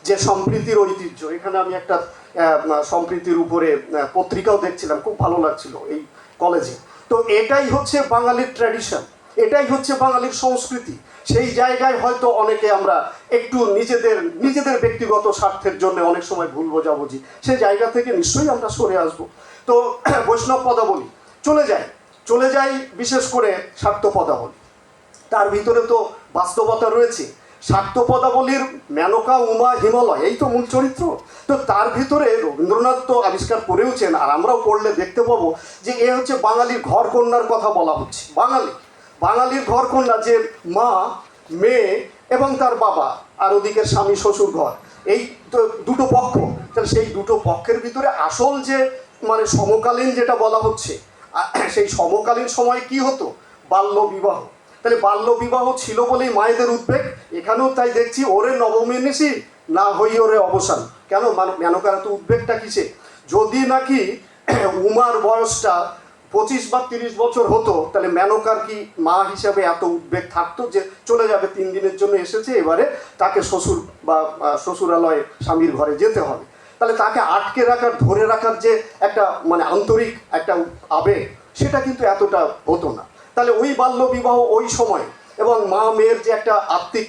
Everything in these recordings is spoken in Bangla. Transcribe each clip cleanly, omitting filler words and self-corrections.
যে সম্প্রীতির ঐতিহ্য, এখানে আমি একটা সম্প্রীতির উপরে পত্রিকাও দেখছিলাম, খুব ভালো লাগছিল এই কলেজে। তো এটাই হচ্ছে বাঙালির ট্র্যাডিশন, এটাই হচ্ছে বাঙালির সংস্কৃতি। সেই জায়গায় হয়তো অনেকে আমরা একটু নিজেদের ব্যক্তিগত স্বার্থের জন্য অনেক সময় ভুল বোঝাবুঝি, সেই জায়গা থেকে নিশ্চয়ই আমরা সরে আসব। তো বৈষ্ণব পদাবলী চলে যাই বিশেষ করে শাক্ত পদাবলী। তার ভিতরে তো বাস্তবতা রয়েছে। শাক্ত পদাবলীর মেনকা, উমা, হিমালয়, এই তো মূল চরিত্র। তো তার ভিতরে রবীন্দ্রনাথ তো আবিষ্কার করেওছেন, আর আমরাও পড়লে দেখতে পাবো যে এ হচ্ছে বাঙালির ঘরকন্যার কথা বলা হচ্ছে। বাঙালির ঘরকন্যা, যে মা, মেয়ে এবং তার বাবা, আর ওদিকের স্বামী শ্বশুর ঘর, এই তো দুটো পক্ষ। তাহলে সেই দুটো পক্ষের ভিতরে আসল যে মানে সমকালীন যেটা বলা হচ্ছে, সেই সমকালীন সময় কি হতো? বাল্য বিবাহ। তাহলে বাল্য বিবাহ ছিল বলেই মায়েদের উদ্বেগ। এখানেও তাই দেখছি, ওরে নবমী নিশি না হই ওরে অবসান। কেন মেনকার তো উদ্বেগটা কিসে? যদি নাকি উমার বয়সটা 25 বা 30 বছর হতো, তাহলে মেনকার কি মা হিসাবে এত উদ্বেগ থাকতো যে চলে যাবে, 3 দিনের জন্য এসেছে, এবারে তাকে শ্বশুর বা শ্বশুরালয়ে স্বামীর ঘরে যেতে হবে। তাহলে তাকে আটকে রাখার, ধরে রাখার যে একটা মানে আন্তরিক একটা আবেগ, সেটা কিন্তু এতটা হতো না। তাহলে ওই বাল্য বিবাহ ওই সময়, এবং মা মেয়ের যে একটা আত্মিক,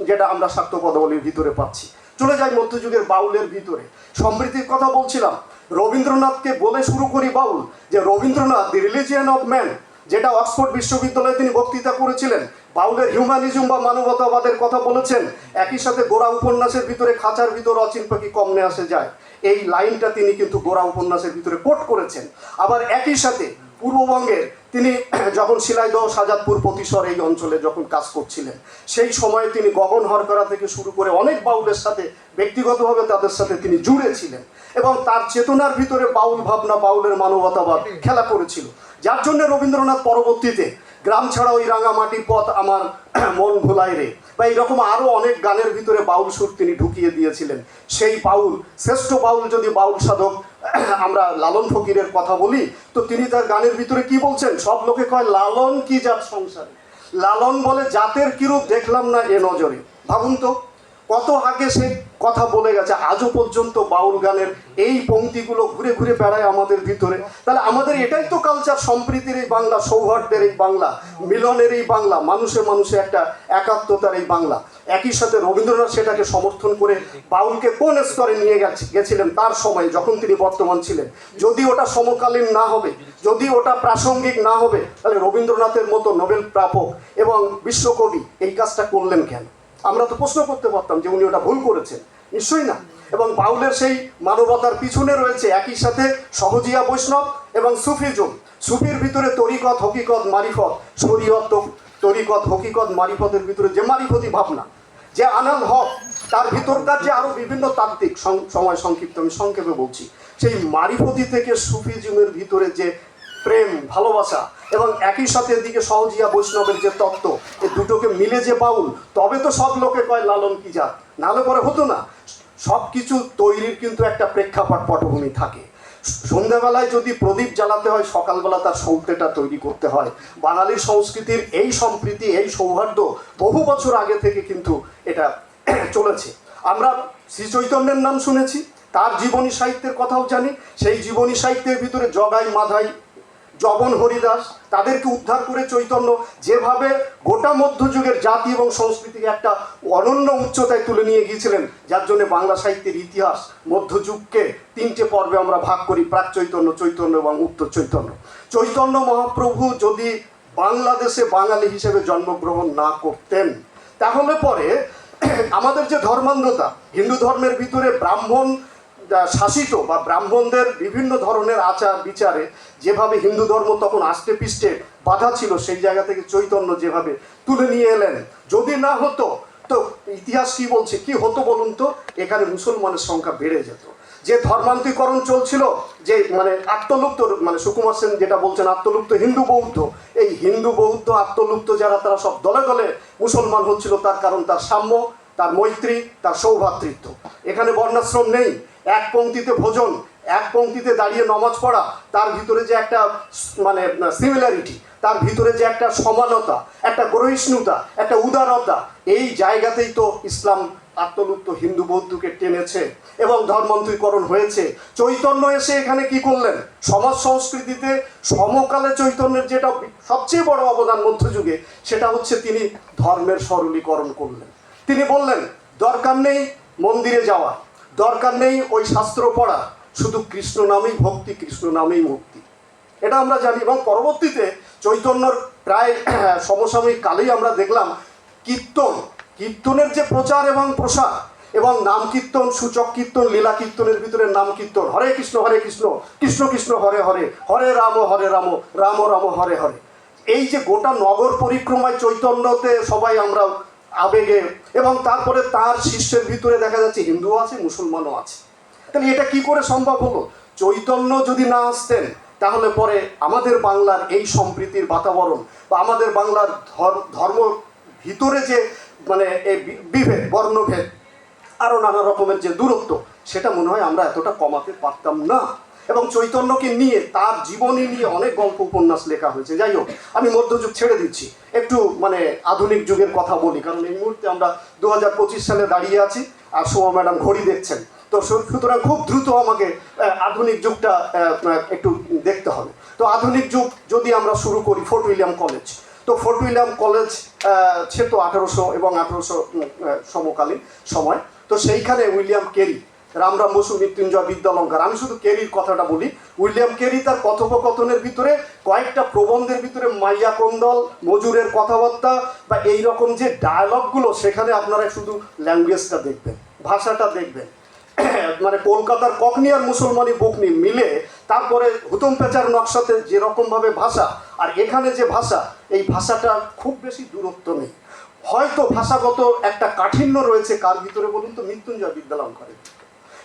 যেটা আমরা শাক্ত পদাবলীর ভিতরে পাচ্ছি। চলে যাই মধ্যযুগের বাউলের ভিতরে। সম্প্রীতির কথা বলছিলাম, রবীন্দ্রনাথকে বলে শুরু করি বাউল, যে রবীন্দ্রনাথ দি রিলিজিয়ন অফ ম্যান, যেটা অক্সফোর্ড বিশ্ববিদ্যালয়ে তিনি বক্তৃতা করেছিলেন, বাউলের হিউম্যানিজম বা মানবতাবাদের কথা বলেছেন। একই সাথে গোরা উপন্যাসের ভিতরে খাঁচার ভিতর অচিন পাখি কমনে আসে যায়, এই লাইনটা তিনি কিন্তু গোরা উপন্যাসের ভিতরে কোট করেছেন। আবার একই সাথে পূর্ববঙ্গের তিনি যখন শিলাইদহ, সাজাদপুর, পতিশর এই অঞ্চলে যখন কাজ করছিলেন, সেই সময়ে তিনি গগন হরকরা থেকে শুরু করে অনেক বাউলের সাথে ব্যক্তিগতভাবে তাদের সাথে তিনি জুড়ে ছিলেন, এবং তার চেতনার ভিতরে বাউল ভাবনা, বাউলের মানবতাবাদ খেলা করেছিল। যার জন্য রবীন্দ্রনাথ পরবর্তীতে গ্রাম ছাড়া ওই রাঙামাটির পথ আমার মন ভোলায় রে, বা এইরকম আরও অনেক গানের ভিতরে বাউল সুর তিনি ঢুকিয়ে দিয়েছিলেন। সেই বাউল, শ্রেষ্ঠ বাউল যদি বাউল সাধক আমরা লালন ফকিরের কথা বলি, তো তিনি তার গানের ভিতরে কি বলছেন? সব লোকে কয় লালন কি জাত সংসারে, লালন বলে জাতের কিরূপ দেখলাম না এ নজরে। ভাবুন তো, কত আগে সে কথা বলে গেছে, আজও পর্যন্ত বাউল গানের এই পংক্তিগুলো ঘুরে ঘুরে বেড়ায় আমাদের ভিতরে। তাহলে আমাদের এটাই তো কালচার, সম্প্রীতির এই বাংলা, সৌহার্দ্যের এই বাংলা, মিলনের এই বাংলা, মানুষে মানুষে একটা একাত্মতার এই বাংলা। একই সাথে রবীন্দ্রনাথ সেটাকে সমর্থন করে বাউলকে কোন স্তরে নিয়ে গেছিলেন তার সময়, যখন তিনি বর্তমান ছিলেন। যদি ওটা সমকালীন না হবে, যদি ওটা প্রাসঙ্গিক না হবে, তাহলে রবীন্দ্রনাথের মতো নোবেল প্রাপক এবং বিশ্বকবি এই কাজটা করলেন কেন? আমরা তো প্রশ্ন করতে পারতাম যে উনি ওটা ভুল করেছেন, নিশ্চয়ই না। এবং বাউলের সেই মানবতার পিছনে রয়েছে একই সাথে সহজিয়া বৈষ্ণব এবং সুফিজম। সুফির ভিতরে তরিকত, হকিকত, মারিফত, শরীয়ত, তরিকত, হকিকত, মারিফতের ভিতরে যে মারিফতি ভাবনা, যে আনাল হক, তার ভিতরকার যে আরও বিভিন্ন তাত্ত্বিক, সময় সংক্ষিপ্ত আমি সংক্ষেপে বলছি, সেই মারিফতি থেকে সুফিজমের ভিতরে যে প্রেম, ভালোবাসা, এবং একই সাথে এদিকে সহজিয়া বৈষ্ণবের যে তত্ত্ব, এই দুটোকে মিলে যে বাউল, তবে তো সব লোকে কয় লালন কি জাত, নাহলে পরে হতো না। সব কিছু তৈরির কিন্তু একটা প্রেক্ষাপট, পটভূমি থাকে। সন্ধ্যাবেলায় যদি প্রদীপ জ্বালাতে হয়, সকালবেলা তার সৌতেটা তৈরি করতে হয়। বাঙালির সংস্কৃতির এই সম্প্রীতি, এই সৌহার্দ্য বহু বছর আগে থেকে কিন্তু এটা চলেছে। আমরা শ্রী চৈতন্যের নাম শুনেছি, তার জীবনী সাহিত্যের কথাও জানি। সেই জীবনী সাহিত্যের ভিতরে জগাই, মাধাই, জবন, হরিদাস, তাদেরকে উদ্ধার করে চৈতন্য যেভাবে গোটা মধ্যযুগের জাতি এবং সংস্কৃতিকে একটা অনন্য উচ্চতায় তুলে নিয়ে গিয়েছিলেন, যার জন্য বাংলা সাহিত্যের ইতিহাস মধ্যযুগকে 3টে পর্বে আমরা ভাগ করি: প্রাক চৈতন্য, চৈতন্য এবং উত্তর চৈতন্য। চৈতন্য মহাপ্রভু যদি বাংলাদেশে বাঙালি হিসেবে জন্মগ্রহণ না করতেন, তাহলে পরে আমাদের যে ধর্মান্ধতা, হিন্দু ধর্মের ভিতরে ব্রাহ্মণ শাসিত বা ব্রাহ্মণদের বিভিন্ন ধরনের আচার বিচারে যেভাবে হিন্দু ধর্ম তখন আষ্টে পিষ্টে বাধা ছিল, সেই জায়গা থেকে চৈতন্য যেভাবে তুলে নিয়ে এলেন, যদি না হতো তো ইতিহাস কি বলছে, কি হতো বলুন তো? এখানে মুসলমানের সংখ্যা বেড়ে যেত। যে ধর্মান্তরীকরণ চলছিল, যে মানে আত্মলুপ্ত, মানে সুকুমার সেন যেটা বলছেন আত্মলুপ্ত হিন্দু বৌদ্ধ, এই হিন্দু বৌদ্ধ আত্মলুপ্ত যারা, তারা সব দলে দলে মুসলমান হচ্ছিল। তার কারণ তার সাম্য, তার মৈত্রী, তার সৌভ্রাতৃত্ব। এখানে বর্ণাশ্রম নেই, এক পংক্তিতে ভোজন, এক পংক্তিতে দাঁড়িয়ে নমাজ পড়া, তার ভিতরে যে একটা মানে সিমিলারিটি, তার ভিতরে যে একটা সমানতা, একটা গ্রহিষ্ণুতা, একটা উদারতা, এই জায়গাতেই তো ইসলাম আত্মলুপ্ত হিন্দু বৌদ্ধকে টেনেছে এবং ধর্মান্তরীকরণ হয়েছে। চৈতন্য এসে এখানে কি করলেন? সমাজ সংস্কৃতিতে সমকালে চৈতন্যের যেটা সবচেয়ে বড় অবদান মধ্যযুগে, সেটা হচ্ছে তিনি ধর্মের সরলীকরণ করলেন। তিনি বললেন দরকার নেই মন্দিরে যাওয়া, দরকার নেই ওই শাস্ত্র পড়া, শুধু কৃষ্ণ নামেই ভক্তি, কৃষ্ণ নামেই মুক্তি। এটা আমরা জানি। এবং পরবর্তীতে চৈতন্যর প্রায় সমসাময়িক কালেই আমরা দেখলাম কীর্তনের যে প্রচার এবং প্রসার, এবং নাম কীর্তন, সূচক কীর্তন, লীলা কীর্তনের ভিতরে নাম কীর্তন, হরে কৃষ্ণ কৃষ্ণ কৃষ্ণ হরে হরে, হরে রাম রাম রাম হরে হরে। এই যে গোটা নগর পরিক্রমায় চৈতন্যতে সবাই আমরা আবেগে, এবং তারপরে তার শিষ্যের ভিতরে দেখা যাচ্ছে হিন্দুও আছে, মুসলমানও আছে। তাহলে এটা কি করে সম্ভব হলো? চৈতন্য যদি না আসতেন তাহলে পরে আমাদের বাংলার এই সম্প্রীতির বাতাবরণ, বা আমাদের বাংলার ধর্ম ভিতরে যে মানে এই বিভেদ, বর্ণভেদ, আরও নানা রকমের যে দূরত্ব, সেটা মনে হয় আমরা এতটা কমাতে পারতাম না। এবং চৈতন্যকে নিয়ে, তার জীবনী নিয়ে অনেক গল্প উপন্যাস লেখা হয়েছে। যাই হোক, আমি মধ্যযুগ ছেড়ে দিচ্ছি, একটু মানে আধুনিক যুগের কথা বলি, কারণ এই মুহূর্তে আমরা 2025 সালে দাঁড়িয়ে আছি, আর সোমা ম্যাডাম ঘড়ি দেখছেন। তো সুতরাং খুব দ্রুত আমাকে আধুনিক যুগটা একটু দেখতে হবে। তো আধুনিক যুগ যদি আমরা শুরু করি, ফোর্ট উইলিয়াম কলেজ। তো ফোর্ট উইলিয়াম কলেজ সে তো 1800 এবং 1800 সমকালীন সময়। তো সেইখানে উইলিয়াম কেরি, রামরাম বসু, মৃত্যুঞ্জয় বিদ্যালঙ্কার, আমি শুধু কেরির কথাটা বলি। উইলিয়াম কেরি তার কথোপকথনের ভিতরে কয়েকটা প্রবন্ধের ভিতরে মাইয়া কোন্দল, মজুরের কথাবার্তা বা এই রকম যে ডায়ালগগুলো, সেখানে আপনারা শুধু ল্যাঙ্গুয়েজটা দেখবেন, ভাষাটা দেখবেন। মানে কলকাতার ককনি আর মুসলমানি বকনি মিলে তারপরে হুতুম পেঁচার নকশাতে যেরকমভাবে ভাষা, আর এখানে যে ভাষা, এই ভাষাটা খুব বেশি দূরত্ব নেই। হয়তো ভাষাগত একটা কাঠিন্য রয়েছে কার ভিতরে বলুন তো? মৃত্যুঞ্জয় বিদ্যালঙ্কারের।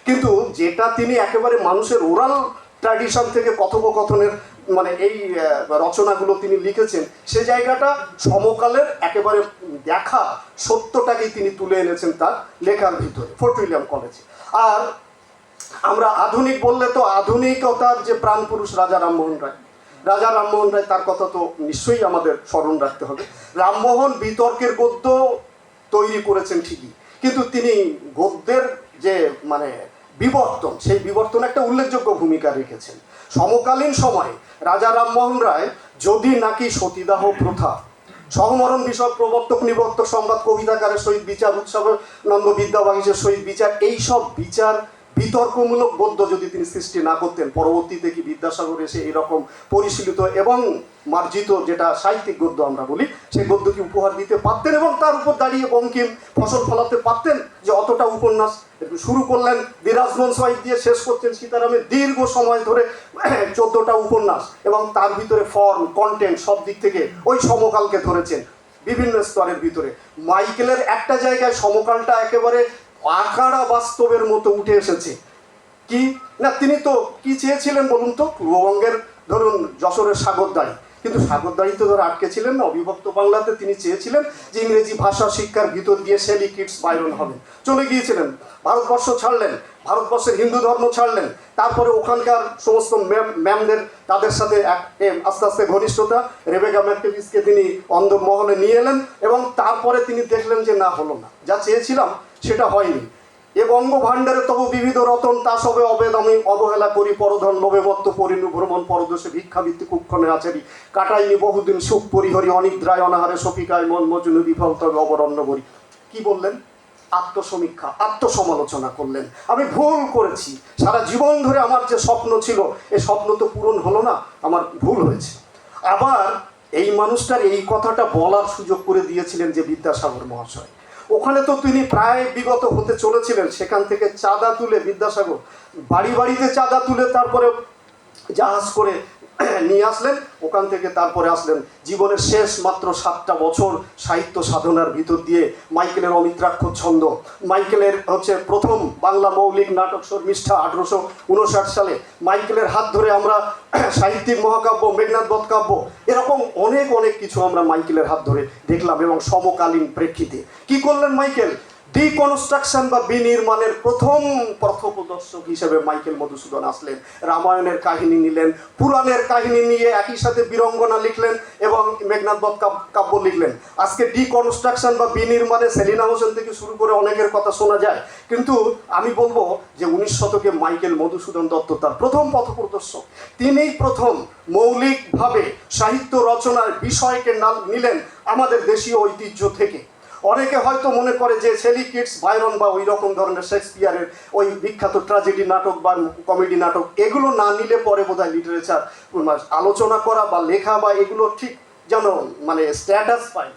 কিন্তু যেটা তিনি একেবারে মানুষের ওরাল ট্র্যাডিশন থেকে কথোপকথনের মানে এই রচনাগুলো তিনি লিখেছেন, সে জায়গাটা সমকালের একেবারে দেখা সত্যটাকেই তিনি তুলে এনেছেন তার লেখার ভিতরে, ফোর্ট উইলিয়াম কলেজে। আর আমরা আধুনিক বললে তো আধুনিকতার যে প্রাণপুরুষ রাজা রামমোহন রায়, তার কথা তো নিশ্চয়ই আমাদের স্মরণ রাখতে হবে। রামমোহন বিতর্কের গদ্য তৈরি করেছেন ঠিকই, কিন্তু তিনি গদ্যের যে মানে বিবর্তন, সেই বিবর্তনে একটা উল্লেখযোগ্য ভূমিকা রেখেছেন। সমকালীন সময়ে রাজা রামমোহন রায় যদি নাকি সতীদাহ প্রথা, সহমরণ বিষয়, প্রবর্তক নিবর্তক সংবাদ, কবিতাকারের সহিত বিচার, উৎসবানন্দ বিদ্যাবাগীশের সহিত বিচার, এইসব বিচার বিতর্কমূলক গদ্য যদি তিনি সৃষ্টি না করতেন, পরবর্তীতে কি বিদ্যাসাগর এসে এরকম পরিশীলিত এবং মার্জিত যেটা সাহিত্যিক গদ্য আমরা বলি, সেই গদ্য কি উপহার দিতে পারতেন এবং তার উপর দাঁড়িয়ে বঙ্কিম ফসল ফলাতে পারতেন? যে অতটা উপন্যাস শুরু করলেন দিরাজমন সাহিত্য দিয়ে, শেষ করছেন সীতারামের দীর্ঘ সময় ধরে 14টা উপন্যাস, এবং তার ভিতরে ফর্ম, কন্টেন্ট সব দিক থেকে ওই সমকালকে ধরেছেন বিভিন্ন স্তরের ভিতরে। মাইকেলের একটা জায়গায় সমকালটা একেবারে আকারা বাস্তবের মতো উঠে এসেছে। কি না, তিনি তো কি চেয়েছিলেন বলুন তো? পূর্ববঙ্গের ধরুন যশোরের সাগরদাড়ি, কিন্তু সাগরদাড়ি তো ধরে আটকে ছিলেন না। অবিভক্ত বাংলাতে তিনি চেয়েছিলেন যে ইংরেজি ভাষা শিক্ষার ভিতর দিয়ে শেলি, কিটস, বাইরন হবেন। চলে গিয়েছিলেন, ভারতবর্ষ ছাড়লেন, ভারতবর্ষের হিন্দু ধর্ম ছাড়লেন, তারপরে ওখানকার সমস্ত ম্যামদের তাদের সাথে আস্তে আস্তে ঘনিষ্ঠতা, রেবেকা ম্যাকটেভিসকে তিনি অন্দরমহলে নিয়ে এলেন, এবং তারপরে তিনি দেখলেন যে না, হলো না, যা চেয়েছিলাম সেটা হয়নি। এ বঙ্গভাণ্ডারে তবু বিবিধ রতন, তা সবে অবেদ আমি অবহেলা করি, পরধন লোভে মত্ত পরিণু ভ্রমণ পরদেশে ভিক্ষাবৃত্তি কুক্ষণে আচারি, কাটাইনি বহুদিন সুখ পরিহরি, অনিদ্রায় অনাহারে সফিকায় মন মজুনু বিফল তবে অবরণ্য করি। কি বললেন? আত্মসমীক্ষা, আত্মসমালোচনা করলেন। আমি ভুল করেছি, সারা জীবন ধরে আমার যে স্বপ্ন ছিল, এই স্বপ্ন তো পূরণ হলো না, আমার ভুল হয়েছে। আবার এই মানুষটার এই কথাটা বলার সুযোগ করে দিয়েছিলেন যে বিদ্যাসাগর মহাশয়। ওখানে তো তিনি প্রায় বিগত হতে চলেছিলেন, সেখান থেকে চাঁদা তুলে বিদ্যাসাগর বাড়ি বাড়িতে চাঁদা তুলে তারপরে জাহাজ করে নিয়ে আসলেন, ওখান থেকে তারপরে আসলেন জীবনের শেষ মাত্র 7টা বছর সাহিত্য সাধনার ভিতর দিয়ে। মাইকেলের অমিত্রাক্ষর ছন্দ, মাইকেলের হচ্ছে প্রথম বাংলা মৌলিক নাটক শর্মিষ্ঠা 1859 সালে, মাইকেলের হাত ধরে আমরা সাহিত্যিক মহাকাব্য, মেঘনাদ বধ কাব্য, এরকম অনেক অনেক কিছু আমরা মাইকেলের হাত ধরে দেখলাম। এবং সমকালীন প্রেক্ষিতে কি করলেন মাইকেল? ডিকনস্ট্রাকশন বা বিনির্মাণের প্রথম পথপ্রদর্শক হিসেবে মাইকেল মধুসূদন আসলেন। রামায়ণের কাহিনী নিলেন, পুরাণের কাহিনী নিয়ে একই সাথে বীরঙ্গনা লিখলেন এবং মেঘনাদ বধ কাব্য লিখলেন। আজকে ডিকনস্ট্রাকশন বা বিনির্মাণে সেলিনা হোসেন থেকে শুরু করে অনেকের কথা শোনা যায়, কিন্তু আমি বলবো যে 19 শতকে মাইকেল মধুসূদন দত্ত তার প্রথম পথপ্রদর্শক। তিনিই প্রথম মৌলিকভাবে সাহিত্য রচনার বিষয়কে নিলেন আমাদের দেশীয় ঐতিহ্য থেকে। অনেকে হয়তো মনে করে যে শেলি কিটস, বাইরন বা ওই রকম ধরনের শেক্সপিয়ারের ওই বিখ্যাত ট্র্যাজেডি নাটক বা কমেডি নাটক এগুলো না নিলে পরে বোধহয় লিটারেচার আলোচনা করা বা লেখা বা এগুলো ঠিক যেন মানে স্ট্যাটাস পায়।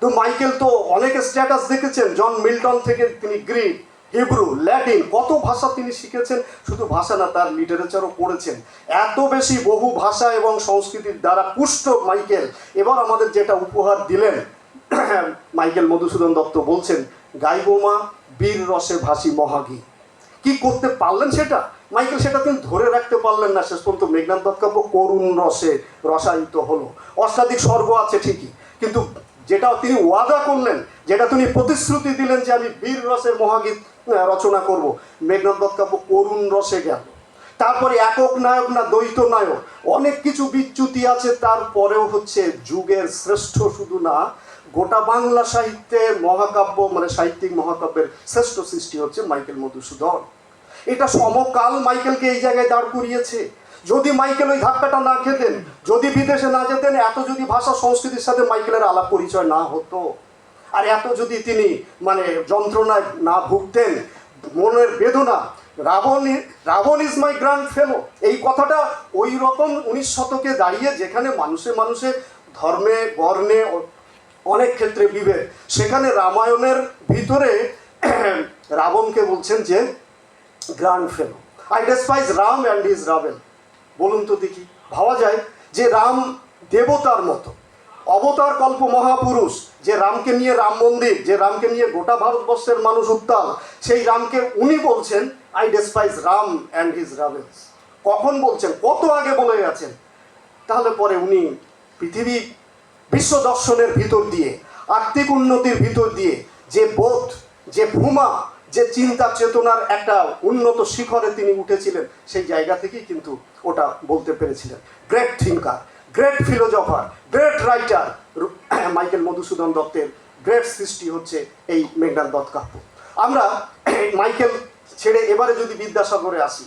তো মাইকেল তো অনেক স্ট্যাটাস দেখেছেন, জন মিল্টন থেকে তিনি গ্রিক, হিব্রু, ল্যাটিন কত ভাষা তিনি শিখেছেন। শুধু ভাষা না, তার লিটারেচারও পড়েছেন। এত বেশি বহু ভাষা এবং সংস্কৃতির দ্বারা পুষ্ট মাইকেল। এবার আমাদের যেটা উপহার দিলেন মাইকেল মধুসূদন দত্ত বলছেন, গাইবো মা বীর রসে ভাসি মহাগী। কি করতে পারলেন সেটা মাইকেল, সেটা তিনি ধরে রাখতে পারলেন না। শেষ পর্যন্ত মেঘনাদ বধ কাব্য করুণ রসে রসায়িত হলো। অষ্টাধিক স্বর্গ আছে ঠিকই, কিন্তু যেটা তিনি ওয়াদা করলেন, যেটা তিনি প্রতিশ্রুতি দিলেন যে আমি বীর রসের মহাগীত রচনা করব, মেঘনাদ বধ কাব্য করুণ রসে গেল। তারপরে একক নায়ক না দ্বৈত নায়ক, অনেক কিছু বিচ্যুতি আছে। তারপরেও হচ্ছে যুগের শ্রেষ্ঠ শুধু না, গোটা বাংলা সাহিত্যে মহাকাব্য মানে সাহিত্যিক মহাকাব্যের শ্রেষ্ঠ সৃষ্টি হচ্ছে মাইকেল মধুসূদন। এটা সমকাল মাইকেলকে এই জায়গায় দাঁড় করিয়েছে। যদি মাইকেল ওই ধাক্কাটা না খেতেন, যদি বিদেশে না যেতেন, এত যদি ভাষা সংস্কৃতির সাথে মাইকেলের আলাপ পরিচয় না হতো, আর এত যদি তিনি মানে যন্ত্রণায় না ভুগতেন, মনের বেদনা, রাবণ ইজ মাই গ্র্যান্ড ফেলো, এই কথাটা ওই রকম 19 শতকে দাঁড়িয়ে যেখানে মানুষে মানুষে ধর্মে বর্ণে অনেক ক্ষেত্রে বিভেদ, সেখানে রামায়ণের ভিতরে রাবণকে বলছেন যে grand fellow, I despise Ram and his রাভেল। বলুন তো দেখি, ভাবা যায় যে রাম দেবতার মতো অবতার কল্প মহাপুরুষ, যে রামকে নিয়ে রাম মন্দির, যে রামকে নিয়ে গোটা ভারতবর্ষের মানুষ উত্তাল, সেই রামকে উনি বলছেন I despise Ram and his রাভেলস। কখন বলছেন? কত আগে বলে গেছেন। তাহলে পরে উনি পৃথিবী বিশ্ব দর্শনের ভিতর দিয়ে, আত্মিক উন্নতির ভিতর দিয়ে যে বোধ, যে ভূমা, যে চিন্তা চেতনার একটা উন্নত শিখরে তিনি উঠেছিলেন, সেই জায়গা থেকেই কিন্তু ওটা বলতে পেরেছিলেন। Great thinker, great philosopher, great writer Michael Madhusudan দত্তের গ্রেট সৃষ্টি হচ্ছে এই মেঘনাদ বধ কাব্য। আমরা মাইকেল ছেড়ে এবারে যদি বিদ্যাসাগরে আসি,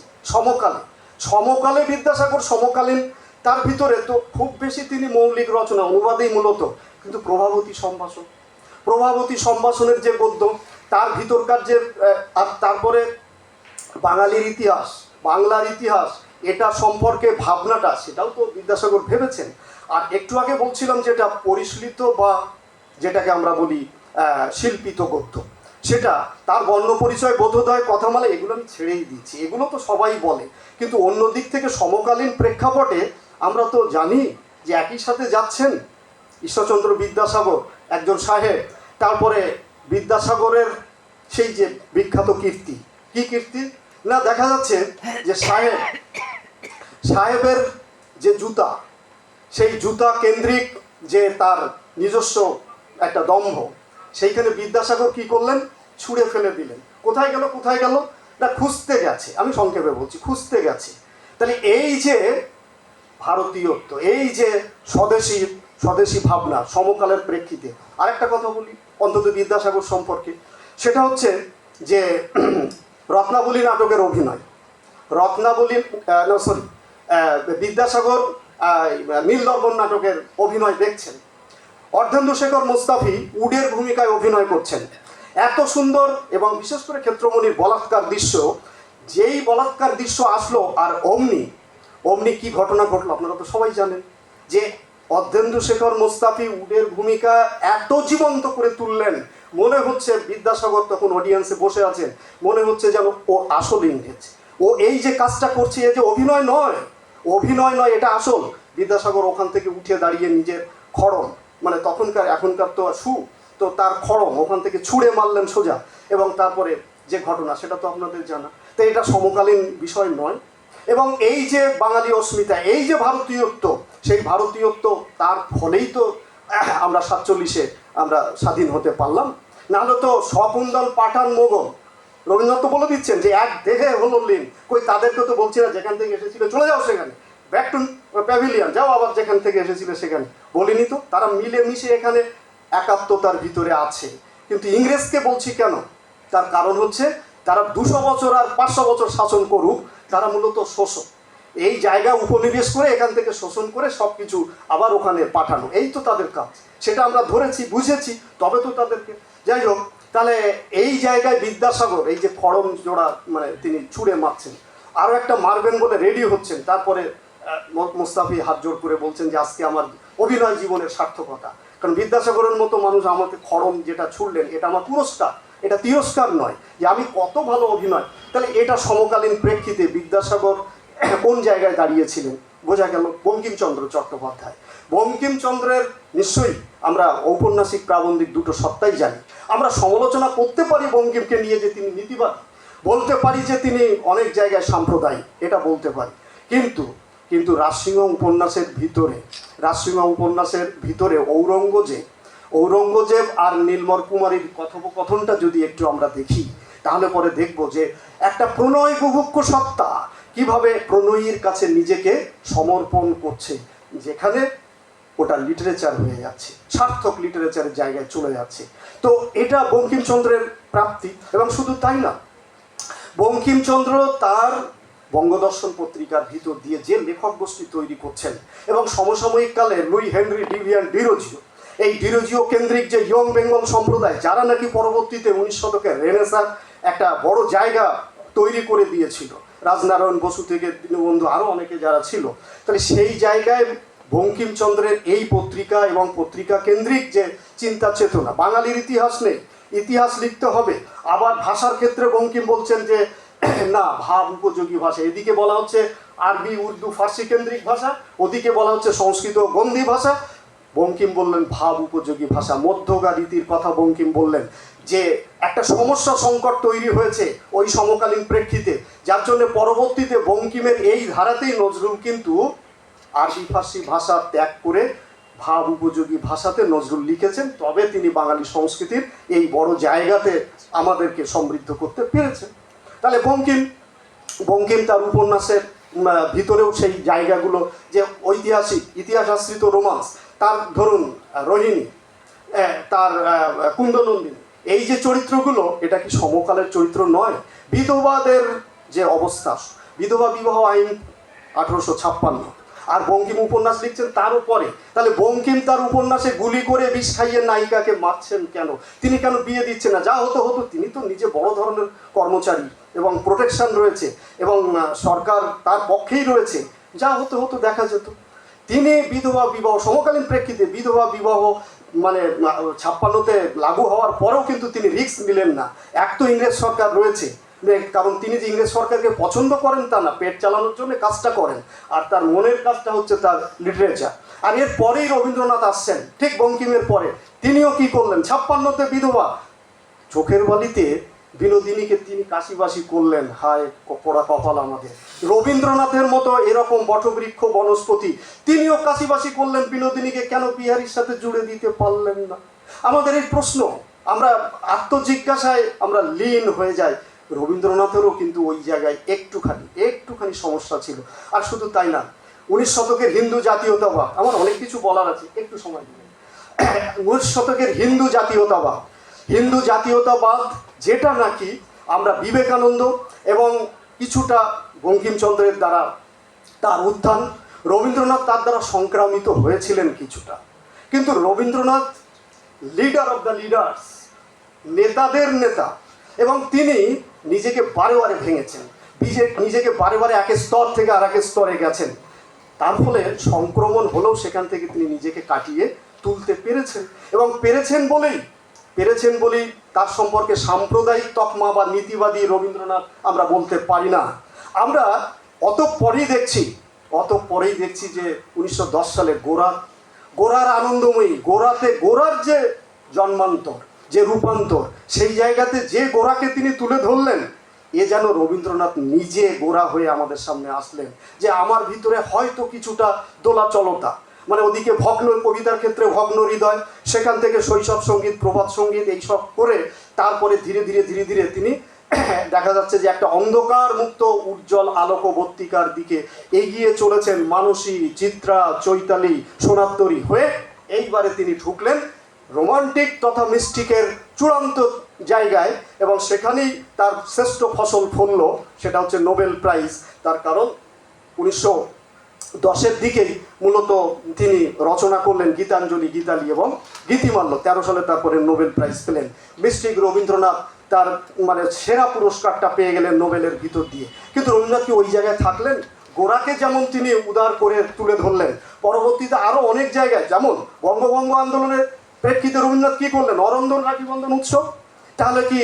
সমকালে বিদ্যাসাগর সমকালীন, তার ভিতরে তো খুব বেশি তিনি মৌলিক রচনা অনুবাদেই মূলত, কিন্তু প্রভাবতী সম্ভাষণের যে গদ্য, তার ভিতরকার যে আর তারপরে বাঙালির ইতিহাস, বাংলার ইতিহাস, এটা সম্পর্কে ভাবনাটা, সেটাও তো বিদ্যাসাগর ভেবেছেন। আর একটু আগে বলছিলাম যেটা পরিশীলিত বা যেটাকে আমরা বলি শিল্পিত গদ্য, সেটা তার বর্ণ পরিচয়, বোধোদয়, কথামালা, এগুলো আমি ছেড়েই দিচ্ছি, এগুলো তো সবাই বলে। কিন্তু অন্য দিক থেকে সমকালীন প্রেক্ষাপটে আমরা তো জানি যে একই সাথে যাচ্ছেন ঈশ্বরচন্দ্র বিদ্যাসাগর, একজন সাহেব, তারপরে বিদ্যাসাগরের সেই যে বিখ্যাত কীর্তি, কি কীর্তি না, দেখা যাচ্ছে যে সাহেবের যে জুতা, সেই জুতা কেন্দ্রিক যে তার নিজস্ব একটা দম্ভ, সেইখানে বিদ্যাসাগর কি করলেন? ছুঁড়ে ফেলে দিলেন। কোথায় গেল না, খুঁজতে গেছে, আমি সংক্ষেপে বলছি, খুঁজতে গেছে। তাহলে এই যে ভারতীয়ত্ব, এই যে স্বদেশী ভাবনা সমকালের প্রেক্ষিতে। আরেকটা কথা বলি অন্তত বিদ্যাসাগর সম্পর্কে, সেটা হচ্ছে যে রত্নাবলী নাটকের অভিনয়, বিদ্যাসাগর নীলদর্পণ নাটকের অভিনয় দেখছেন, অর্ধেন্দুশেখর মোস্তাফি উডের ভূমিকায় অভিনয় করছেন, এত সুন্দর, এবং বিশেষ করে ক্ষেত্রমণির বলাৎকার দৃশ্য, যেই বলাৎকার দৃশ্য আসলো আর অমনি কি ঘটনা ঘটলো আপনারা তো সবাই জানেন, যে অর্ধেন্দুশেখর মোস্তাফি উডের ভূমিকা এত জীবন্ত করে তুললেন, মনে হচ্ছে বিদ্যাসাগর তখন অডিয়েন্সে বসে আছেন, মনে হচ্ছে যেন ও আসল ইংরেজ, ও এই যে কাজটা করছে, এই যে অভিনয় নয়, এটা আসল। বিদ্যাসাগর ওখান থেকে উঠে দাঁড়িয়ে নিজের খড়ম, মানে এখনকার তো তো তার খড়ম ওখান থেকে ছুঁড়ে মারলেন সোজা, এবং তারপরে যে ঘটনা সেটা তো আপনাদের জানা। তো এটা সমকালীন বিষয় নয়। এবং এই যে বাঙালি অস্মিতা, এই যে ভারতীয়ত্ব, সেই ভারতীয়ত্ব, তার ফলেই তো আমরা 47-এ আমরা স্বাধীন হতে পারলাম। নাহলে তো শকুন্তল পাঠান মোগল। রবীন্দ্রনাথ তো বলে দিচ্ছেন যে এক দেহে হলো লীন। কই তাদেরকে তো বলছি না যেখান থেকে এসেছিল চলে যাও সেখানে, ব্যাক টু প্যাভিলিয়ন যাও, আবার যেখান থেকে এসেছিল সেখানে। বলিনি তো, তারা মিলেমিশে এখানে একাত্মতার ভিতরে আছে। কিন্তু ইংরেজকে বলছি কেন? তার কারণ হচ্ছে তারা 200 বছর আর 500 বছর শাসন করুক, তারা মূলত শোষক। এই জায়গা উপনিবেশ করে এখান থেকে শোষণ করে সব কিছু আবার ওখানে পাঠানো, এই তো তাদের কাজ। সেটা আমরা ধরেছি, বুঝেছি, তবে তো তাদেরকে। যাই হোক, তাহলে এই জায়গায় বিদ্যাসাগর এই যে খড়ম জোড়া মানে তিনি ছুঁড়ে মারছেন, আরও একটা মারবেন বলে রেডি হচ্ছেন, তারপরে মোস্তাফি হাত জোড় করে বলছেন যে আজকে আমার অভিনয় জীবনের সার্থকতা। কারণ বিদ্যাসাগরের মতো মানুষ আমাকে খড়ম যেটা ছুড়লেন এটা আমার পুরস্কার, এটা তিরস্কার নয়, যে আমি কত ভালো অভিনয়। তাহলে এটা সমকালীন প্রেক্ষিতে বিদ্যাসাগর কোন জায়গায় দাঁড়িয়েছিলেন বোঝা গেল। বঙ্কিমচন্দ্র চট্টোপাধ্যায়, বঙ্কিমচন্দ্রের নিশ্চয়ই আমরা ঔপন্যাসিক প্রাবন্ধিক দুটো সত্তাই জানি। আমরা সমালোচনা করতে পারি বঙ্কিমকে নিয়ে যে তিনি নীতিবাদী, বলতে পারি যে তিনি অনেক জায়গায় সাম্প্রদায়িক, এটা বলতে পারি। কিন্তু রাজসিংহ উপন্যাসের ভিতরে ঔরঙ্গজেব আর নীলমর কুমারীর কথোপকথনটা যদি একটু আমরা দেখি, তাহলে পরে দেখব যে একটা প্রণয় বুভুক্ষ সত্তা কিভাবে প্রণয়ীর কাছে নিজেকে সমর্পণ করছে, যেখানে ওটা লিটারেচার হয়ে যাচ্ছে, সার্থক লিটারেচারের জায়গায় চলে যাচ্ছে। তো এটা বঙ্কিমচন্দ্রের প্রাপ্তি। এবং শুধু তাই না, বঙ্কিমচন্দ্র তার বঙ্গদর্শন পত্রিকার ভিতর দিয়ে যে লেখক গোষ্ঠী তৈরি করছেন, এবং সমসাময়িক কালে লুই হেনরি ডিভিয়ান ডিরোজিও, এই ডিরোজিও কেন্দ্রিক যে ইয়ং বেঙ্গল সম্প্রদায়, যারা নাকি পরবর্তীতে 19 শতকের রেনেসাঁর একটা বড় জায়গা তৈরি করে দিয়েছিল, রাজনারায়ণ বসু থেকে দীনবন্ধু আরও অনেকে যারা ছিল, তাহলে সেই জায়গায় বঙ্কিমচন্দ্রের এই পত্রিকা এবং পত্রিকা কেন্দ্রিক যে চিন্তা চেতনা, বাঙালির ইতিহাস নেই, ইতিহাস লিখতে হবে। আবার ভাষার ক্ষেত্রে বঙ্কিম বলছেন যে না, ভাব উপযোগী ভাষা, এদিকে বলা হচ্ছে আরবি উর্দু ফার্সি কেন্দ্রিক ভাষা, ওদিকে বলা হচ্ছে সংস্কৃত গন্ধি ভাষা। বঙ্কিম বললেন ভাব উপযোগী ভাষা, মধ্যগা রীতির কথা বঙ্কিম বললেন, যে একটা সমস্যা সংকট তৈরি হয়েছে ওই সমকালীন প্রেক্ষিতে, যার জন্য পরবর্তীতে বঙ্কিমের এই ধারাতেই নজরুল কিন্তু আরবি ফার্সি ভাষা ত্যাগ করে ভাব উপযোগী ভাষাতে নজরুল লিখেছেন। তবে তিনি বাঙালি সংস্কৃতির এই বড় জায়গাতে আমাদেরকে সমৃদ্ধ করতে পেরেছেন। তাহলে বঙ্কিম তার উপন্যাসের ভিতরেও সেই জায়গাগুলো, যে ঐতিহাসিক ইতিহাস আশ্রিত রোমান্স, তার ধরুন রোহিণী, তার কুন্দনন্দিনী, এই যে চরিত্রগুলো, এটা কি সমকালের চরিত্র নয়? বিধবাদের যে অবস্থা, বিধবা বিবাহ আইন 1856, আর বঙ্কিম উপন্যাস লিখছেন তার উপরে। তাহলে বঙ্কিম তার উপন্যাসে গুলি করে বিষ খাইয়ে নায়িকাকে মারছেন কেন? তিনি কেন বিয়ে দিচ্ছেন না? যা হতো, তিনি তো নিজে বড় ধরনের কর্মচারী এবং প্রোটেকশন রয়েছে এবং সরকার তার পক্ষেই রয়েছে, যা হতো দেখা যেত। তিনি বিধবা বিবাহ, সমকালীন প্রেক্ষিতে বিধবা বিবাহ মানে 56-তে লাগু হওয়ার পরেও কিন্তু তিনি রিস্ক নিলেন না। এক তো ইংরেজ সরকার রয়েছে, কারণ তিনি যে ইংরেজ সরকারকে পছন্দ করেন তা না, পেট চালানোর জন্য কাজটা করেন, আর তার মনের কাজটা হচ্ছে তার লিটারেচার। আর এর পরেই রবীন্দ্রনাথ আসছেন, ঠিক বঙ্কিমের পরে। তিনিও কি করলেন? 56-তে বিধবা, চোখের বালিতে বিনোদিনীকে তিনি কাশিবাসী করলেন। হায় পোড়া কপাল আমাদের। রবীন্দ্রনাথের মতো এরকম বটবৃক্ষ বনস্পতি, তিনিও কাশিবাসী করলেন বিনোদিনীকে, কেন বিহারীর সাথে জুড়ে দিতে পারলেন না? আমাদের এই প্রশ্ন, আমরা আত্মজিজ্ঞাসায় আমরা লীন হয়ে যাই। রবীন্দ্রনাথেরও কিন্তু ওই জায়গায় একটুখানি সমস্যা ছিল। আর শুধু তাই না, 19 শতকের হিন্দু জাতীয়তাবাদ, আমার অনেক কিছু বলার আছে, একটু সময় দিবেন। 19 শতকের হিন্দু জাতীয়তাবাদ যেটা নাকি আমরা বিবেকানন্দ এবং কিছুটা বঙ্কিমচন্দ্রের দ্বারা তার উত্থান, রবীন্দ্রনাথ তার দ্বারা সংক্রামিত হয়েছিলেন কিছুটা। কিন্তু Rabindranath leader of the leaders, নেতাদের নেতা, এবং তিনি নিজেকে বারে বারে ভেঙেছেন, নিজেকে বারে বারে এক স্তর থেকে আর এক স্তরে গেছেন। তার ফলে সংক্রমণ হলেও সেখান থেকে তিনি নিজেকে কাটিয়ে তুলতে পেরেছেন। এবং পেরেছেন বলেই তার সম্পর্কে সাম্প্রদায়িক তকমা বা নীতিবাদী রবীন্দ্রনাথ আমরা বলতে পারি না। আমরা অত পরেই দেখছি যে 1910 সালে গোরার আনন্দময়ী, গোরার যে জন্মান্তর, যে রূপান্তর, সেই জায়গাতে যে গোরাকে তিনি তুলে ধরলেন, এ যেন রবীন্দ্রনাথ নিজে গোরা হয়ে আমাদের সামনে আসলেন, যে আমার ভিতরে হয়তো কিছুটা দোলাচলতা, মানে ওদিকে ভগ্ন, কবিতার ক্ষেত্রে ভগ্ন হৃদয়, সেখান থেকে শৈশব সঙ্গীত, প্রভাত সঙ্গীত এইসব করে তারপরে ধীরে ধীরে ধীরে ধীরে তিনি দেখা যাচ্ছে যে একটা অন্ধকার মুক্ত উজ্জ্বল আলোকবর্তিকার দিকে এগিয়ে চলেছেন। মানসী, চিত্রা, চৈতালি, সোনাত্তরী হয়ে এইবারে তিনি ঢুকলেন রোমান্টিক তথা মিস্টিকের চূড়ান্ত জায়গায়, এবং সেখানেই তার শ্রেষ্ঠ ফসল ফলল, সেটা হচ্ছে নোবেল প্রাইজ। তার কারণ 1910-এর দিকেই মূলত তিনি রচনা করলেন গীতাঞ্জলি, গীতালি এবং গীতিমাল্য। 13 সালে তারপরে নোবেল প্রাইজ পেলেন। মিস্টিক রবীন্দ্রনাথ তার মানে সেরা পুরস্কারটা পেয়ে গেলেন নোবেলের ভিতর দিয়ে। কিন্তু রবীন্দ্রনাথ কি ওই জায়গায় থাকলেন? গোড়াকে যেমন তিনি উদার করে তুলে ধরলেন, পরবর্তীতে আরও অনেক জায়গায়, যেমন বঙ্গভঙ্গ আন্দোলনের প্রেক্ষিতে রবীন্দ্রনাথ কী করলেন? অরন্দন রাখিবন্ধন উৎসব। তাহলে কি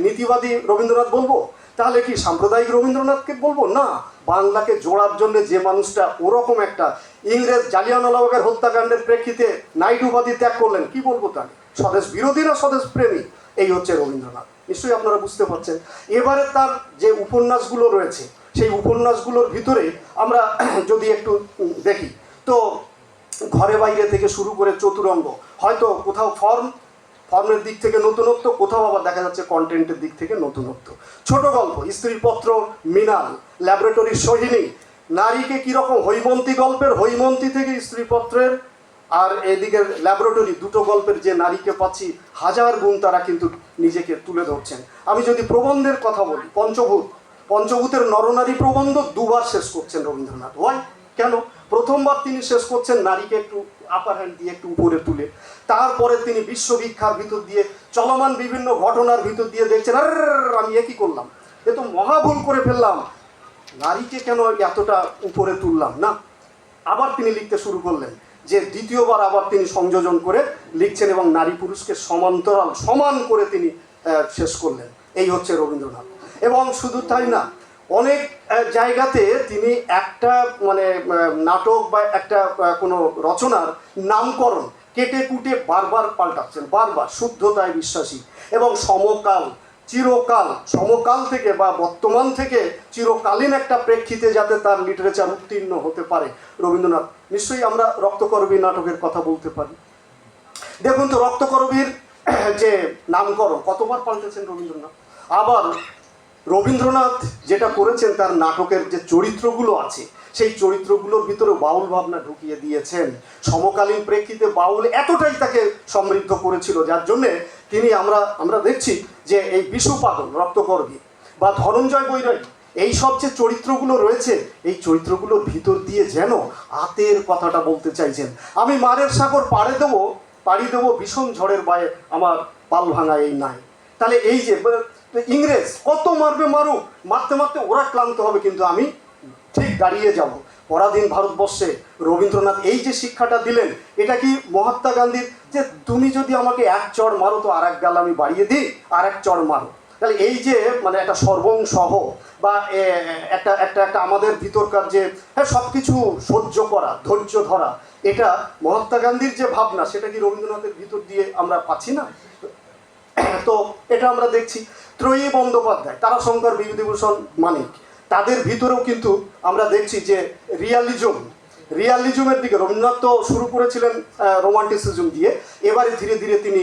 নীতিবাদী রবীন্দ্রনাথ বলবো? তাহলে কি সাম্প্রদায়িক রবীন্দ্রনাথকে বলবো? না, বাংলাকে জোড়ার জন্য যে মানুষটা ওরকম একটা ইংরেজ জালিয়ানওয়ালাবাগের হত্যাকাণ্ডের প্রেক্ষিতে নাইট উপাধি ত্যাগ করলেন, কি বলবো তাকে? স্বদেশ বিরোধী না স্বদেশ প্রেমী? এই হচ্ছে রবীন্দ্রনাথ। নিশ্চয়ই আপনারা বুঝতে পারছেন। এবারে তার যে উপন্যাসগুলো রয়েছে, সেই উপন্যাসগুলোর ভিতরে আমরা যদি একটু দেখি, তো ঘরে বাইরে থেকে শুরু করে চতুরঙ্গ, হয়তো কোথাও ফর্মের দিক থেকে নতুনত্ব, কোথাও আবার দেখা যাচ্ছে কন্টেন্টের দিক থেকে নতুনত্ব। ছোট গল্প, স্ত্রীপত্র, মৃণাল, ল্যাবরেটরির সোহিনী, নারীকে কীরকম, হৈমন্তী গল্পের হৈমন্তী থেকে স্ত্রীপত্রের আর এদিকের ল্যাবরেটরি, দুটো গল্পের যে নারীকে পাচ্ছি হাজার গুণ তারা কিন্তু নিজেকে তুলে ধরছেন। আমি যদি প্রবন্ধের কথা বলি, পঞ্চভূতের নরনারী প্রবন্ধ দুবার শেষ করছেন রবীন্দ্রনাথ। হয় কেন? প্রথমবার তিনি শেষ করছেন নারীকে একটু আপার হ্যান্ড দিয়ে একটু উপরে তুলে, তারপরে তিনি বিশ্ববিখ্যার ভিতর দিয়ে চলমান বিভিন্ন ঘটনার ভিতর দিয়ে দেখছেন, আর আমি একই করলাম, এ তো মহাভুল করে ফেললাম, নারীকে কেন এতটা উপরে তুললাম না। আবার তিনি লিখতে শুরু করলেন, যে দ্বিতীয়বার আবার তিনি সংযোজন করে লিখছেন এবং নারী পুরুষকে সমান্তরাল সমান করে তিনি শেষ করলেন। এই হচ্ছে রবীন্দ্রনাথ। এবং শুধু তাই না, অনেক জায়গাতে তিনি একটা মানে নাটক বা একটা কোনো রচনার নামকরণ কেটে কুটে বারবার পাল্টাচ্ছেন, বারবার শুদ্ধতায় বিশ্বাসী এবং সমকাল, চিরকাল, সমকাল থেকে বা বর্তমান থেকে চিরকালীন একটা প্রেক্ষিতে যাতে তার লিটারেচার উত্তীর্ণ হতে পারে রবীন্দ্রনাথ। নিশ্চয়ই আমরা রক্তকরবী নাটকের কথা বলতে পারি। দেখুন তো রক্তকরবীর যে নামকরণ কতবার পাল্টেছেন রবীন্দ্রনাথ। আবার রবীন্দ্রনাথ যেটা করেছেন, তার নাটকের যে চরিত্রগুলো আছে সেই চরিত্রগুলোর ভিতরে বাউল ভাবনা ঢুকিয়ে দিয়েছেন। সমকালীন প্রেক্ষিতে বাউল এতটাই তাকে সমৃদ্ধ করেছিল, যার জন্যে তিনি আমরা দেখছি যে এই বিশু পাগল রক্তকরবী বা ধনঞ্জয় বৈরাগী, এই সব যে চরিত্রগুলো রয়েছে, এই চরিত্রগুলোর ভিতর দিয়ে যেন আতের কথাটা বলতে চাইছেন। আমি মারের সাগর পাড়ি দেবো ভীষণ ঝড়ের বায়ে, আমার পাল ভাঙা এই নাই। তাহলে এই যে ইংরেজ কত মারবে মারুক, মারতে মারতে ওরা ক্লান্ত হবে, কিন্তু আমি ঠিক দাঁড়িয়ে যাব। পরাধীন ভারতবর্ষে রবীন্দ্রনাথ এই যে শিক্ষাটা দিলেন, এটা কি মহাত্মা গান্ধীর যে তুমি যদি আমাকে এক চড় মারো তো আর এক গাল আমি বাড়িয়ে দিই, আর এক চড় মারো। তাহলে এই যে মানে একটা সর্বংসহ বা একটা একটা একটা আমাদের ভিতরকার যে হ্যাঁ সব কিছু সহ্য করা, ধৈর্য ধরা, এটা মহাত্মা গান্ধীর যে ভাবনা, সেটা কি রবীন্দ্রনাথের ভিতর দিয়ে আমরা পাচ্ছি না? তো এটা আমরা দেখছি। ত্রয়ী বন্দ্যোপাধ্যায়, তারাশঙ্কর, বিভূতিভূষণ মানিক, তাদের ভিতরেও কিন্তু আমরা দেখছি যে রিয়ালিজমের দিকে রবীন্দ্রনাথ তো শুরু করেছিলেন রোমান্টিসিজম দিয়ে, এবারে ধীরে ধীরে তিনি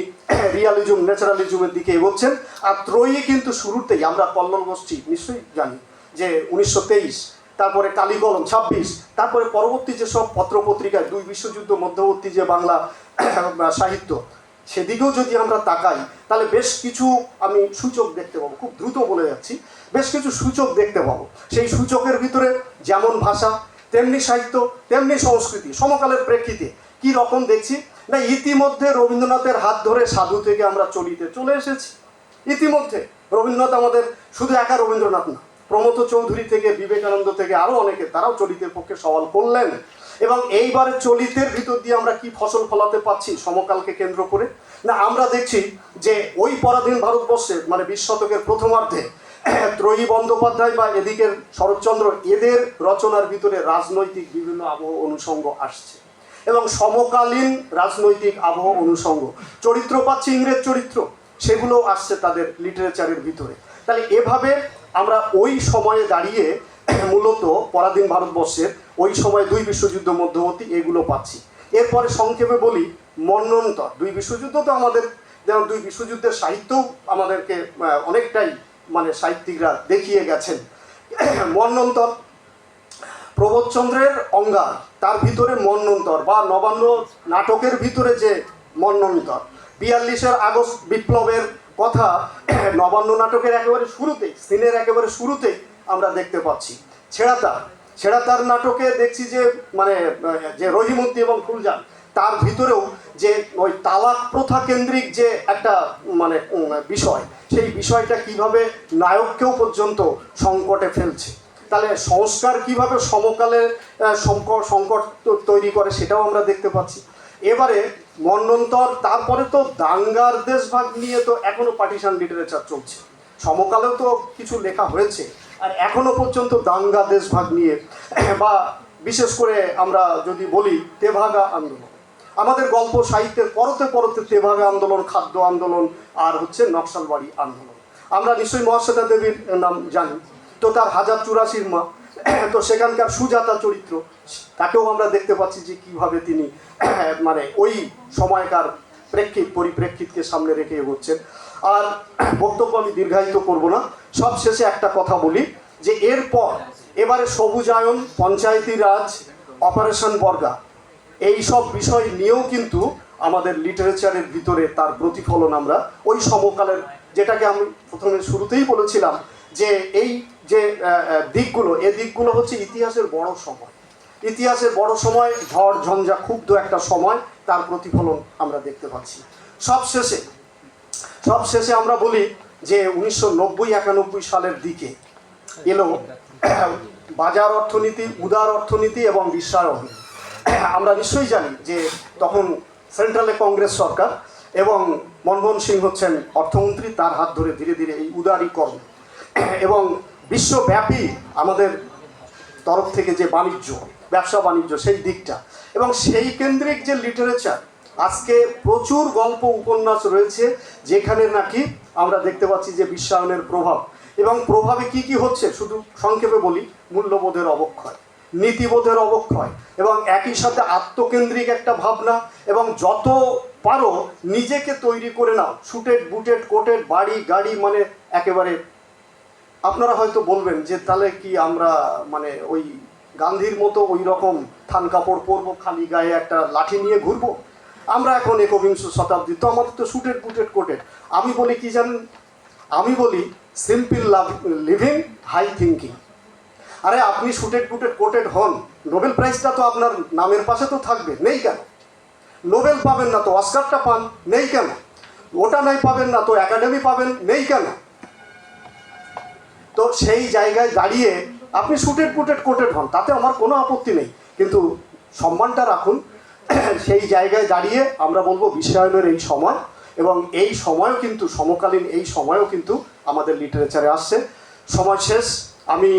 রিয়ালিজম, ন্যাচারালিজমের দিকে এগোচ্ছেন। আর ত্রয়ী কিন্তু শুরুতেই আমরা কল্লোল গোষ্ঠী নিশ্চয়ই জানি যে 1923, তারপরে কালীকলম 26, তারপরে পরবর্তী যেসব পত্রপত্রিকায় দুই বিশ্বযুদ্ধ মধ্যবর্তী যে বাংলা সাহিত্য, সেদিকেও যদি আমরা তাকাই তাহলে বেশ কিছু আমি সূচক দেখতে পাবো। খুব দ্রুত বলে যাচ্ছি, বেশ কিছু সূচক দেখতে পাবো। সেই সূচকের ভিতরে যেমন ভাষা, তেমনি সাহিত্য, তেমনি সংস্কৃতি, সমকালের প্রেক্ষিতে কি রকম দেখছি না, ইতিমধ্যে রবীন্দ্রনাথের হাত ধরে সাধু থেকে আমরা চলিতে চলে এসেছি। ইতিমধ্যে রবীন্দ্রনাথ আমাদের শুধু একা রবীন্দ্রনাথ না, প্রমথ চৌধুরী থেকে বিবেকানন্দ থেকে আরও অনেকে, তারাও চলিতের পক্ষে সওয়াল করলেন। এবং এইবারে চলিতের ভিতর দিয়ে আমরা কি ফসল ফলাতে পাচ্ছি সমকালকে কেন্দ্র করে? না, আমরা দেখছি যে ওই পরাধীন ভারতবর্ষে মানে 20 শতকের প্রথমার্ধে ত্রয়ী বন্দ্যোপাধ্যায় বা এদিকের শরৎচন্দ্র, এদের রচনার ভিতরে রাজনৈতিক বিভিন্ন আবহ অনুষঙ্গ আসছে এবং সমকালীন রাজনৈতিক আবহ অনুষঙ্গ চরিত্র পাচ্ছি, ইংরেজ চরিত্র, সেগুলো আসছে তাদের লিটারেচারের ভিতরে। তাহলে এভাবে আমরা ওই সময়ে দাঁড়িয়ে মূলত পরাধীন ভারতবর্ষের ওই সময় দুই বিশ্বযুদ্ধ মধ্যবর্তী এগুলো পাচ্ছি। এরপরে সংক্ষেপে বলি মন্বন্তর। দুই বিশ্বযুদ্ধ তো আমাদের, যেমন দুই বিশ্বযুদ্ধের সাহিত্যও আমাদেরকে অনেকটাই মানে সাহিত্যিকরা দেখিয়ে গেছেন। মন্বন্তর প্রবোধচন্দ্রের অঙ্গার, তার ভিতরে মন্বন্তর বা নবান্ন নাটকের ভিতরে যে মন্বন্তর, 42-এর আগস্ট বিপ্লবের কথা নবান্ন নাটকের একেবারে শুরুতে, সিনের একেবারে শুরুতে আমরা দেখতে পাচ্ছি। ছেড়াতার নাটকে দেখছি যে মানে যে রহিমদ্দি এবং ফুলজান, তার ভিতরেও যে ওই তালাক প্রথা কেন্দ্রিক যে একটা মানে বিষয়, সেই বিষয়টা কিভাবে নায়ককেও পর্যন্ত সংকটে ফেলছে। তাহলে সংস্কার কিভাবে সমকালের সংকট তৈরি করে সেটাও আমরা দেখতে পাচ্ছি। এবারে মন্বন্তর, তারপরে তো দাঙ্গার দেশভাগ নিয়ে তো এখনো পার্টিশন লিটারেচার চলছে। সমকালেও তো কিছু লেখা হয়েছে, আর এখনো পর্যন্ত দাঙ্গা দেশভাগ নিয়ে, বা বিশেষ করে আমরা যদি বলি তেভাগা আন্দোলন, আমাদের গল্প সাহিত্যের পরতে পরতে তেভাগা আন্দোলন, খাদ্য আন্দোলন, আর হচ্ছে নকশালবাড়ি আন্দোলন। আমরা নিশ্চয়ই মহাশ্বেতা দেবীর নাম জানি, তো তার 1084 মা, তো সেখানকার সুজাতা চরিত্র, তাকেও আমরা দেখতে পাচ্ছি যে কীভাবে তিনি মানে ওই সময়কার পরিপ্রেক্ষিতকে সামনে রেখে এগোচ্ছেন। আর বক্তব্য আমি দীর্ঘায়িত করব না, সব শেষে একটা কথা বলি যে এরপর এবারে সবুজায়ন, পঞ্চায়েতি রাজ, অপারেশন বর্গা, এই সব বিষয় নিয়েও কিন্তু আমাদের লিটারেচারের ভিতরে তার প্রতিফলন আমরা ওই সমকালের, যেটাকে আমি প্রথমে শুরুতেই বলেছিলাম যে এই যে দিকগুলো, এই দিকগুলো হচ্ছে ইতিহাসের বড় সময়, ইতিহাসের বড় সময়, ঝড় ঝঞ্ঝা ক্ষুব্ধ একটা সময়, তার প্রতিফলন আমরা দেখতে পাচ্ছি। সবশেষে আমরা বলি যে 1990-91 সালের দিকে এলো বাজার অর্থনীতি, উদার অর্থনীতি এবং বিশ্বায়ন। আমরা নিশ্চয়ই জানি যে তখন সেন্ট্রালে কংগ্রেস সরকার এবং মনমোহন সিং হচ্ছেন অর্থমন্ত্রী, তার হাত ধরে ধীরে ধীরে এই উদারীকরণ এবং বিশ্বব্যাপী আমাদের তরফ থেকে যে বাণিজ্য, ব্যবসা বাণিজ্য, সেই দিকটা এবং সেই কেন্দ্রিক যে লিটারেচার, আজকে প্রচুর গল্প উপন্যাস রয়েছে যেখানে নাকি আমরা দেখতে পাচ্ছি যে বিশ্বায়নের প্রভাব, এবং প্রভাবে কি কি হচ্ছে শুধু সংক্ষেপে বলি, মূল্যবোধের অবক্ষয়, নীতিবোধের অবক্ষয়, এবং একই সাথে আত্মকেন্দ্রিক একটা ভাবনা, এবং যত পারো নিজেকে তৈরি করে নাও, শুটেড বুটেড কোটেড বাড়ি গাড়ি, মানে একেবারে আপনারা হয়তো বলবেন যে তাহলে কি আমরা মানে ওই গান্ধীর মতো ওই রকম থান কাপড় পরবো, খালি গায়ে একটা লাঠি নিয়ে ঘুরবো? আমরা এখন 21 শতাব্দী, তো আমাদের তো শুটেড বুটেড কোটেড। আমি বলি কি জানেন, আমি বলি সিম্পল লিভিং, হাই থিঙ্কিং। আরে আপনি শুটেড বুটেড কোটেড হন, নোবেল প্রাইজটা তো আপনার নামের পাশে তো থাকবে, নেই কেন? নোবেল পাবেন না তো অস্কারটা পান, নেই কেন? ওটা নাই পাবেন না তো একাডেমি পাবেন, নেই কেন? তো সেই জায়গায় দাঁড়িয়ে আপনি শুটেড বুটেড কোটেড হন, তাতে আমার কোনো আপত্তি নেই, কিন্তু সম্মানটা রাখুন। সেই জায়গায় দাঁড়িয়ে আমরা বলবো বিশ্বায়নের এই সময়, এবং এই সময়ও কিন্তু সমকালীন, এই সময়ও কিন্তু আমাদের লিটারেচারে আসছে। সময় শেষ, আমি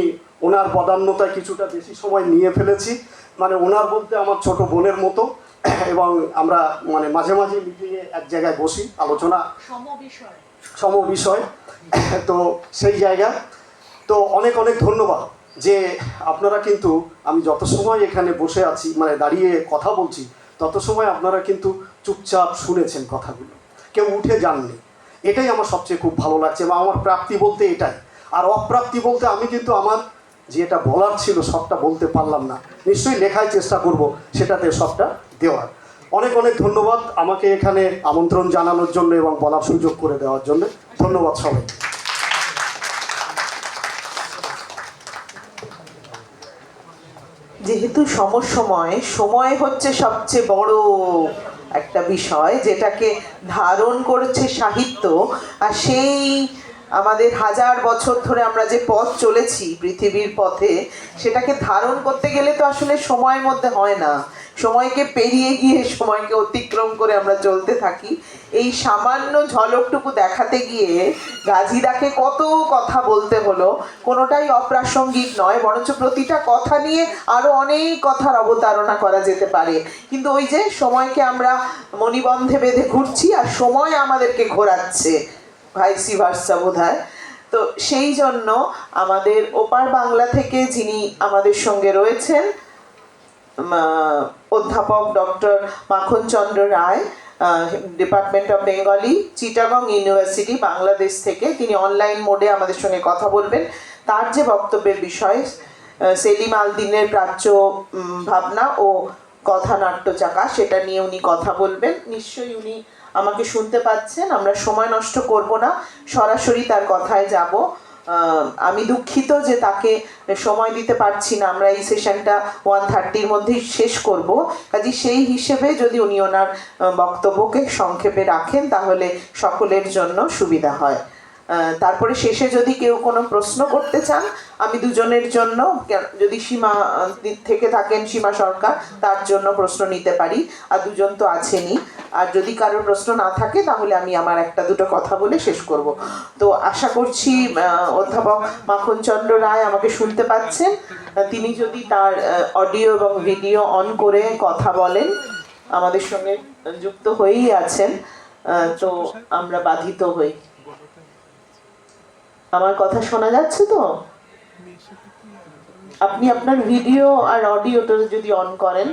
ওনার বদান্যতায় কিছুটা বেশি সময় নিয়ে ফেলেছি, মানে ওনার বলতে আমার ছোট বোনের মতো, এবং আমরা মানে মাঝে মাঝে মিটিংয়ে এক জায়গায় বসি, আলোচনা সম বিষয়, তো সেই জায়গা। তো অনেক অনেক ধন্যবাদ যে আপনারা কিন্তু, আমি যত সময় এখানে বসে আছি মানে দাঁড়িয়ে কথা বলছি, তত সময় আপনারা কিন্তু চুপচাপ শুনেছেন কথাগুলো, কেউ উঠে যাননি। এটাই আমার সবচেয়ে খুব ভালো লাগছে, এবং আমার প্রাপ্তি বলতে এটাই। আর অপ্রাপ্তি বলতে আমি কিন্তু আমার যেটা বলার ছিল সবটা বলতে পারলাম না, নিশ্চয়ই লেখায় চেষ্টা করব সেটাতে সবটা দেওয়ার। অনেক অনেক ধন্যবাদ আমাকে এখানে আমন্ত্রণ জানানোর জন্য এবং বলার সুযোগ করে দেওয়ার জন্য। ধন্যবাদ সবাই। যেহেতু সময় হচ্ছে সবচেয়ে বড় একটা বিষয়, যেটাকে ধারণ করেছে সাহিত্য, আর সেই আমাদের হাজার বছর ধরে আমরা যে পথ চলেছি পৃথিবীর পথে, সেটাকে ধারণ করতে গেলে তো আসলে সময়ের মধ্যে হয় না, সময়কে পেরিয়ে গিয়ে সময়কে অতিক্রম করে আমরা চলতে থাকি। এই সামান্য ঝলকটুকু দেখাতে গিয়ে গাজীদাকে কত কথা বলতে হলো, কোনোটাই অপ্রাসঙ্গিক নয়, বরঞ্চ প্রতিটা কথা নিয়ে আরো অনেক কথার অবতারণা করা যেতে পারে। কিন্তু ওই যে সময়কে আমরা মণিবন্ধে বেঁধে ঘুরছি আর সময় আমাদেরকে ঘোরাচ্ছে, ভাইসি ভার্সা বোধহয়। তো সেই জন্য আমাদের ওপার বাংলা থেকে যিনি আমাদের সঙ্গে রয়েছেন অধ্যাপক doctor Makhan Chandra Roy, department of Bengali, Chittagong university, Bangladesh থেকে, তিনি অনলাইন মোডে আমাদের সঙ্গে কথা বলবেন। তার যে বক্তব্যের বিষয় সেলিম আল দীনের প্রাচ্য ভাবনা ও কথানাট্য চাকা, সেটা নিয়ে উনি কথা বলবেন। নিশ্চয়ই উনি আমাকে শুনতে পাচ্ছেন, আমরা সময় নষ্ট করব না, সরাসরি তার কথায় যাব। আমি দুঃখিত যে তাকে সময় দিতে পারছি না, আমরা এই সেশনটা 1:30-র মধ্যেই শেষ করব, কাজে সেই হিসেবে যদি উনি ওনার বক্তব্যকে সংক্ষেপে রাখেন তাহলে সকলের জন্য সুবিধা হয়। তারপরে শেষে যদি কেউ কোনো প্রশ্ন করতে চান, আমি দুজনের জন্য, যদি সীমা থেকে থাকেন, সীমা সরকার, তার জন্য প্রশ্ন নিতে পারি, আর দুজন তো আছেনই। আর যদি কারোর প্রশ্ন না থাকে তাহলে আমি আমার একটা দুটো কথা বলে শেষ করব। তো আশা করছি অধ্যাপক মাখন চন্দ্র রায় আমাকে শুনতে পাচ্ছেন। তিনি যদি তার অডিও এবং ভিডিও অন করে কথা বলেন, আমাদের সঙ্গে যুক্ত হয়েই আছেন, তো আমরা বাধিত হই। আমার কথা শোনা যাচ্ছে তো? আপনি আপনার ভিডিও আর অডিওটা যদি অন করেন।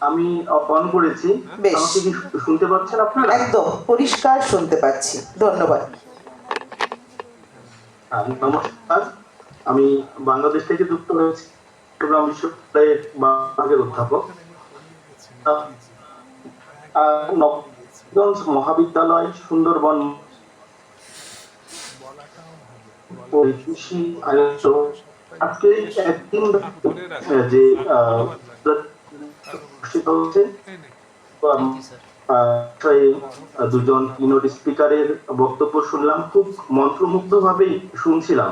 আমি অন করেছি। বেশ। আমাকে কি শুনতে পাচ্ছেন আপনারা? একদম পরিষ্কার শুনতে পাচ্ছি, ধন্যবাদ। নমস্কার, আমি বাংলাদেশ থেকে যুক্ত হয়েছি, চট্টগ্রাম বিশ্ববিদ্যালয়ের বাংলার অধ্যাপক। নবগঞ্জ মহাবিদ্যালয়, সুন্দরবন কৃষি আয়োজন আজকে একদিন যে দুজন কিনোট স্পিকারের বক্তব্য শুনলাম, খুব মন্ত্রমুগ্ধ ভাবেই শুনছিলাম।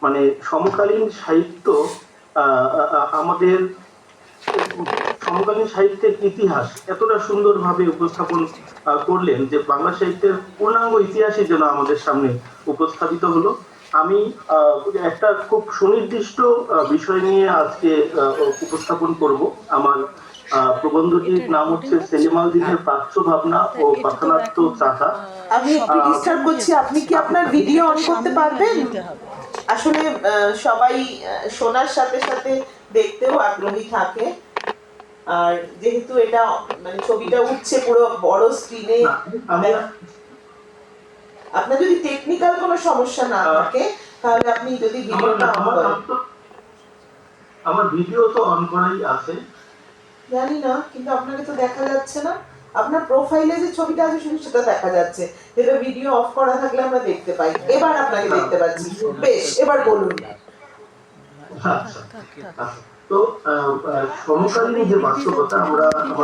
মানে সমকালীন সাহিত্য, আমাদের সমকালীন সাহিত্যের ইতিহাস এতটা সুন্দরভাবে উপস্থাপন করলেন যে বাংলা সাহিত্যের পূর্ণাঙ্গ ইতিহাসই যেন আমাদের সামনে উপস্থাপিত হলো। আমি একটা খুব সুনির্দিষ্ট বিষয় নিয়ে আজকে উপস্থাপন করব। আমার প্রবন্ধটির নাম হচ্ছে সেলিম আল দীনের প্রাচ্য ভাবনা ও কথানাট্য চাকা। আমি একটু ডিস্টার্ব করছি, আপনি কি আপনার ভিডিও অন করতে পারবেন? আসলে সবাই শোনার সাথে সাথে দেখতেও আগ্রহী থাকে, আর যেহেতু এটা মানে ছবিটা উঠছে পুরো বড় স্ক্রিনে, আপনার যদি টেকনিক্যাল কোনো সমস্যা না থাকে তাহলে আপনি যদি ভিডিওটা অন করেন। আমার ভিডিও তো অন করাই আছে। জানি না, কিন্তু আপনাকে তো দেখা যাচ্ছে না। আপনার প্রোফাইলে যে ছবিটা আছে শুধু সেটা দেখা যাচ্ছে, যেটা ভিডিও অফ করা থাকলে আমরা দেখতে পাই। এবার আপনাকে দেখতে পাচ্ছি, বেশ, এবার বলুন। আচ্ছা, তো সমকালীন যে বাস্তবতা আমরা